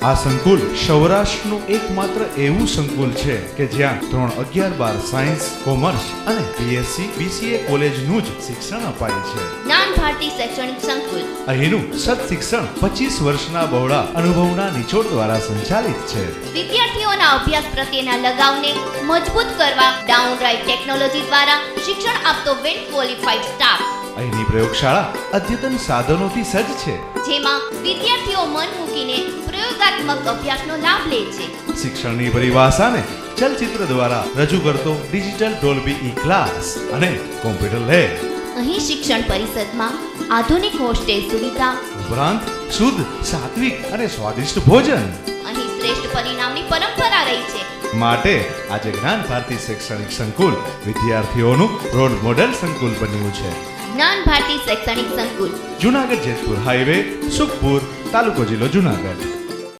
આ સંકુલ સૌરાષ્ટ્રનું એકમાત્ર એવું સંકુલ છે કે જ્યાં ધોરણ 11-12 સાયન્સ, કોમર્સ અને બીએસસી, બીસીએ કોલેજનું જ શિક્ષણ અપાય છે. જ્ઞાન ભારતી શૈક્ષણિક સંકુલ અહીંનું સત્શિક્ષણ 25 વર્ષના બહોળા અનુભવના નિચોડ દ્વારા સંચાલિત છે. વિદ્યાર્થીઓના અભ્યાસ પ્રત્યેના લગાવને મજબૂત કરવા ડાઉનરાઇટ ટેકનોલોજી દ્વારા શિક્ષણ આપતો વેલ ક્વોલિફાઈડ સ્ટાફ. અહીંની પ્રયોગશાળા અદ્યતન સાધનોથી સજ્જ છે, જેમાં વિદ્યાર્થીઓ મન મૂકીને પ્રયોગાત્મક અભ્યાસનો લાભ લે છે. શિક્ષણની પરિભાષાને ચલચિત્ર દ્વારા રજૂ કરતો ડિજિટલ ડોલ્બી ઈ ક્લાસ અને કોમ્પ્યુટર લેબ. અહીં શિક્ષણ પરિષદમાં આધુનિક હોસ્ટેલ સુવિધા ઉપરાંત શુદ્ધ, સાત્વિક અને સ્વાદિષ્ટ ભોજન. અહીં શ્રેષ્ઠ પરિણામની પરંપરા રહી છે. માટે આજે જ્ઞાન ભારતી શૈક્ષણિક સંકુલ વિદ્યાર્થીઓનું રોલ મોડેલ સંકુલ બન્યું છે. જ્ઞાન ભારતી શૈક્ષણિક સંકુલ, જુનાગઢ જેતપુર હાઈવે, સુખપુર, તાલુકો જિલ્લો જુનાગઢ.